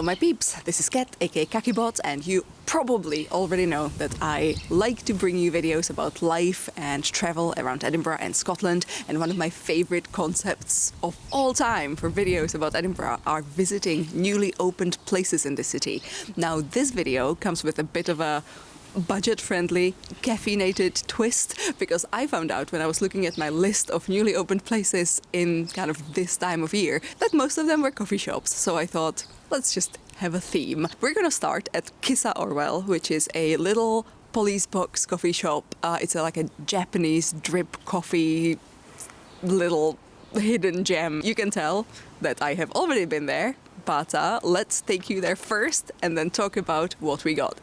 Hello my peeps, this is Kat aka Kakibot, and you probably already know that I like to bring you videos about life and travel around Edinburgh and Scotland, and one of my favorite concepts of all time for videos about Edinburgh are visiting newly opened places in the city. Now this video comes with a bit of a budget-friendly, caffeinated twist, because I found out when I was looking at my list of newly opened places in kind of this time of year that most of them were coffee shops, so I thought, let's just have a theme. We're gonna start at Kissa Orwell, which is a little police box coffee shop. It's like a Japanese drip coffee little hidden gem. You can tell that I have already been there, but let's take you there first and then talk about what we got.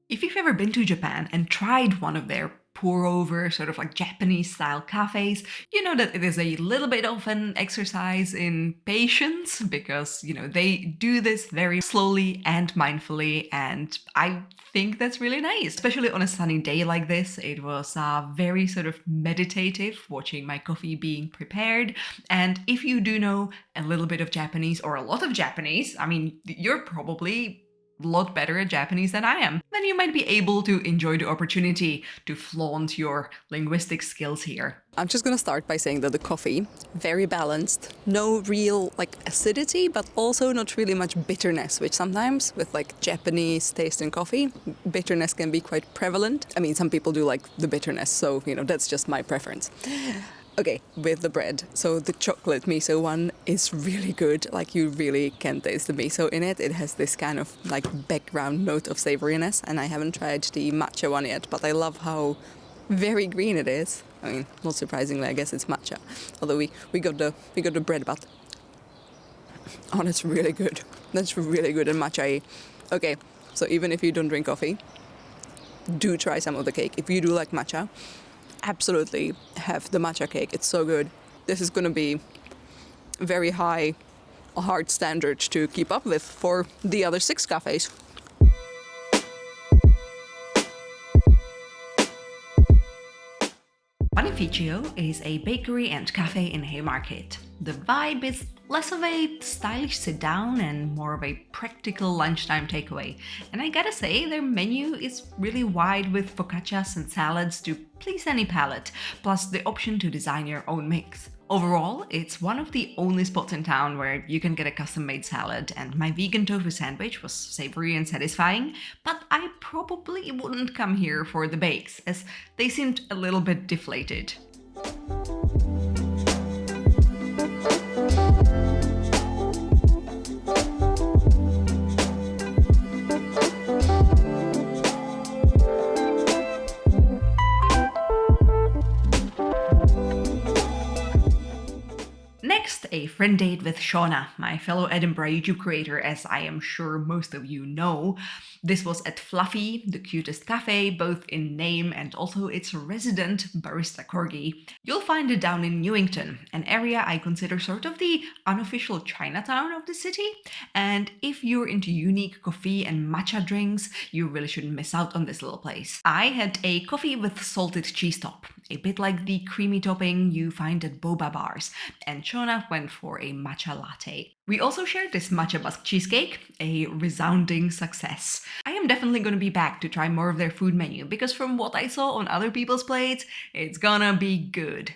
If you've ever been to Japan and tried one of their pour-over, sort of like Japanese-style cafes, you know that it is a little bit of an exercise in patience because, you know, they do this very slowly and mindfully, and I think that's really nice. Especially on a sunny day like this, it was very sort of meditative watching my coffee being prepared. And if you do know a little bit of Japanese or a lot of Japanese, I mean, you're probably a lot better at Japanese than I am, then you might be able to enjoy the opportunity to flaunt your linguistic skills here. I'm just gonna start by saying that the coffee, very balanced, no real like acidity, but also not really much bitterness, which sometimes with like Japanese taste in coffee, bitterness can be quite prevalent. I mean, some people do like the bitterness, so you know, that's just my preference. Okay, with the bread. So the chocolate miso one is really good. Like you really can taste the miso in it. It has this kind of like background note of savoriness, and I haven't tried the matcha one yet, but I love how very green it is. I mean, not surprisingly, I guess it's matcha. Although we got the bread, but oh, that's really good. That's really good. And matcha. Okay, so even if you don't drink coffee, do try some of the cake. If you do like matcha, absolutely have the matcha cake. It's so good. This is going to be very high, a hard standard to keep up with for the other 6 cafes. Panificio is a bakery and cafe in Haymarket. The vibe is less of a stylish sit-down and more of a practical lunchtime takeaway. And I gotta say, their menu is really wide with focaccias and salads to please any palate, plus the option to design your own mix. Overall, it's one of the only spots in town where you can get a custom-made salad, and my vegan tofu sandwich was savory and satisfying, but I probably wouldn't come here for the bakes, as they seemed a little bit deflated. Next, a friend date with Shauna, my fellow Edinburgh YouTube creator, as I am sure most of you know. This was at Fluffy, the cutest cafe, both in name and also its resident barista corgi. You'll find it down in Newington, an area I consider sort of the unofficial Chinatown of the city. And if you're into unique coffee and matcha drinks, you really shouldn't miss out on this little place. I had a coffee with salted cheese top, a bit like the creamy topping you find at boba bars, and Shauna went for a matcha latte. We also shared this matcha busk cheesecake, a resounding success. I am definitely gonna be back to try more of their food menu, because from what I saw on other people's plates, it's gonna be good.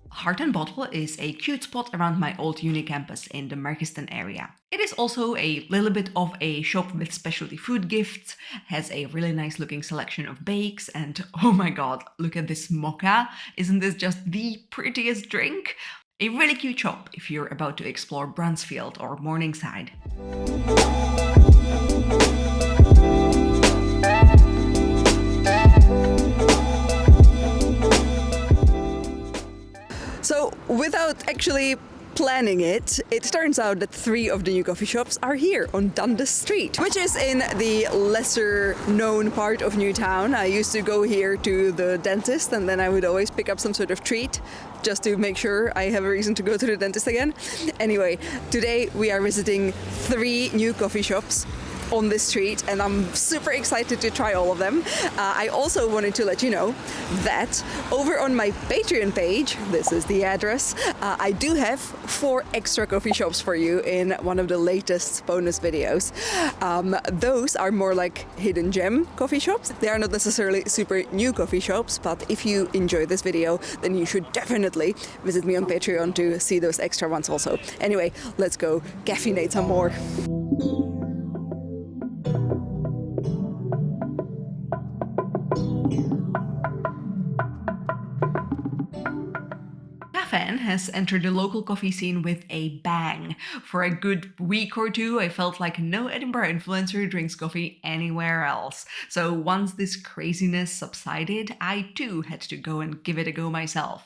Heart and Bottle is a cute spot around my old uni campus in the Merkiston area. It is also a little bit of a shop with specialty food gifts, has a really nice looking selection of bakes, and oh my god, look at this mocha. Isn't this just the prettiest drink? A really cute shop if you're about to explore Bransfield or Morningside. So, without actually planning it, it turns out that 3 of the new coffee shops are here on Dundas Street, which is in the lesser known part of Newtown. I used to go here to the dentist, and then I would always pick up some sort of treat. just to make sure I have a reason to go to the dentist again. Anyway, today we are visiting 3 new coffee shops on this street, and I'm super excited to try all of them. I also wanted to let you know that over on my Patreon page, this is the address, I do have 4 extra coffee shops for you in one of the latest bonus videos. Those are more like hidden gem coffee shops. They are not necessarily super new coffee shops, but if you enjoy this video, then you should definitely visit me on Patreon to see those extra ones also. Anyway, let's go caffeinate some more. Has entered the local coffee scene with a bang. For a good week or two, I felt like no Edinburgh influencer drinks coffee anywhere else. So once this craziness subsided, I too had to go and give it a go myself.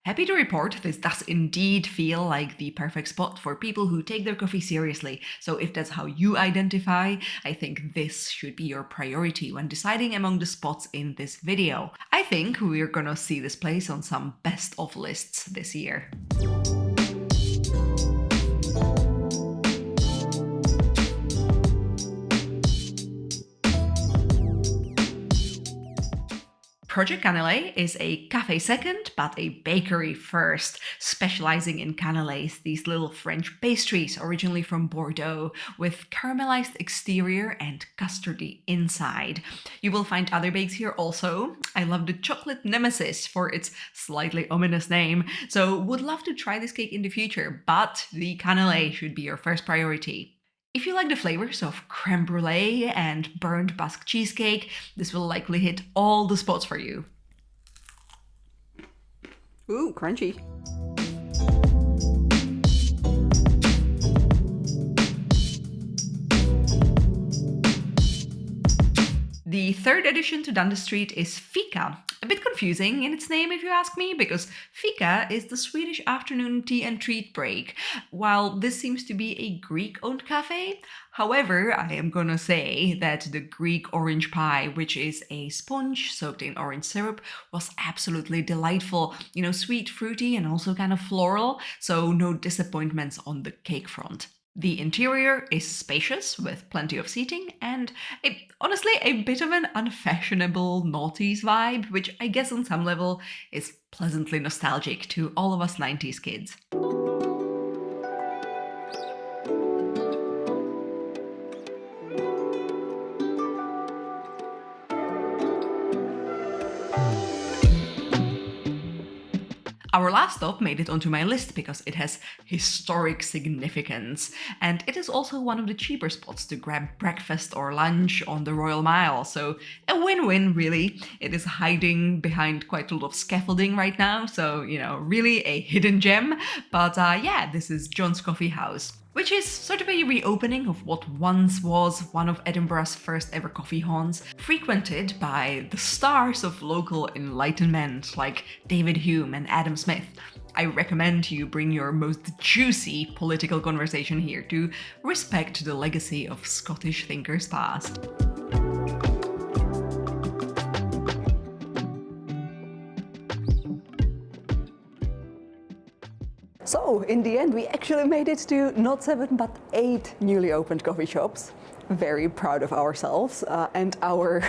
Happy to report this does indeed feel like the perfect spot for people who take their coffee seriously. So if that's how you identify, I think this should be your priority when deciding among the spots in this video. I think we're gonna see this place on some best of lists this year. Project Canele is a cafe second, but a bakery first, specializing in canelés, these little French pastries originally from Bordeaux, with caramelized exterior and custardy inside. You will find other bakes here also. I love the chocolate nemesis for its slightly ominous name, so would love to try this cake in the future, but the canelé should be your first priority. If you like the flavors of creme brulee and burnt Basque cheesecake, this will likely hit all the spots for you. Ooh, crunchy. The third addition to Dundas Street is Fica. A bit confusing in its name if you ask me, because Fica is the Swedish afternoon tea and treat break, while this seems to be a Greek-owned cafe. However, I am gonna say that the Greek orange pie, which is a sponge soaked in orange syrup, was absolutely delightful. You know, sweet, fruity, and also kind of floral, so no disappointments on the cake front. The interior is spacious with plenty of seating and honestly a bit of an unfashionable noughties vibe, which I guess on some level is pleasantly nostalgic to all of us 90s kids. Our last stop made it onto my list because it has historic significance, and it is also one of the cheaper spots to grab breakfast or lunch on the Royal Mile, so a win-win really. It is hiding behind quite a lot of scaffolding right now, so you know, really a hidden gem, but yeah, this is John's Coffee House, which is sort of a reopening of what once was one of Edinburgh's first ever coffee haunts, frequented by the stars of local enlightenment like David Hume and Adam Smith. I recommend you bring your most juicy political conversation here to respect the legacy of Scottish thinkers past. So, in the end, we actually made it to not 7 but 8 newly opened coffee shops. Very proud of ourselves and our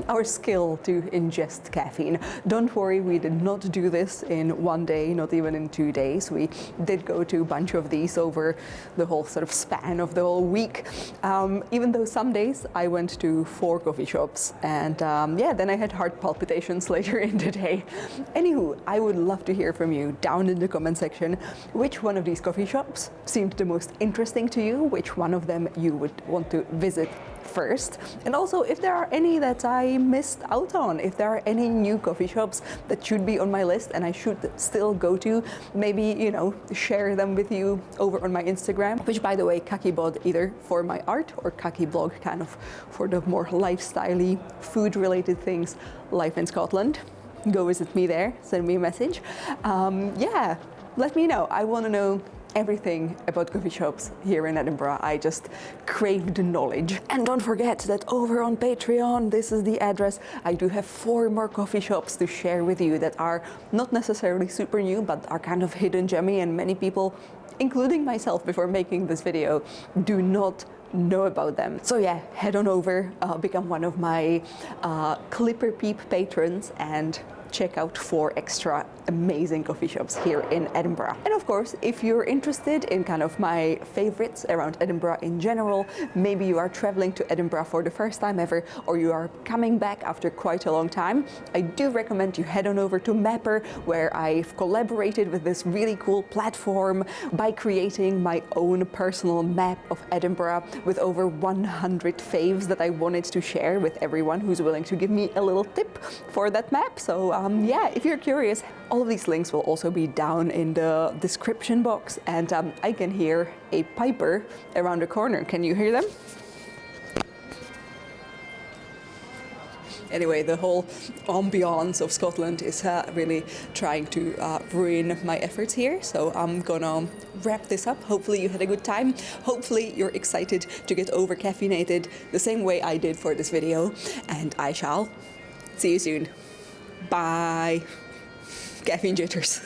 our skill to ingest caffeine. Don't worry, we did not do this in one day, not even in 2 days. We did go to a bunch of these over the whole sort of span of the whole week. Even though some days I went to 4 coffee shops and yeah, then I had heart palpitations later in the day. Anywho, I would love to hear from you down in the comment section. Which one of these coffee shops seemed the most interesting to you? Which one of them you would want to visit first? And also, if there are any that I missed out on, if there are any new coffee shops that should be on my list and I should still go to, maybe, you know, share them with you over on my Instagram, which by the way, Kakibod either for my art or Kakiblog kind of for the more lifestyle-y, food-related things, life in Scotland. Go visit me there, send me a message. Yeah, let me know. I want to know everything about coffee shops here in Edinburgh. I just crave the knowledge. And don't forget that over on Patreon, this is the address, I do have 4 more coffee shops to share with you that are not necessarily super new, but are kind of hidden gemmy, and many people, including myself before making this video, do not know about them. So yeah, head on over, become one of my Clipper Peep patrons, and check out 4 extra amazing coffee shops here in Edinburgh. And of course, if you're interested in kind of my favorites around Edinburgh in general, maybe you are traveling to Edinburgh for the first time ever, or you are coming back after quite a long time, I do recommend you head on over to MAPPR, where I've collaborated with this really cool platform by creating my own personal map of Edinburgh with over 100 faves that I wanted to share with everyone who's willing to give me a little tip for that map. So yeah, if you're curious, all of these links will also be down in the description box, and I can hear a piper around the corner. Can you hear them? Anyway, the whole ambiance of Scotland is really trying to ruin my efforts here, so I'm gonna wrap this up. Hopefully you had a good time. Hopefully you're excited to get over caffeinated the same way I did for this video, and I shall see you soon. Bye. Caffeine jitters.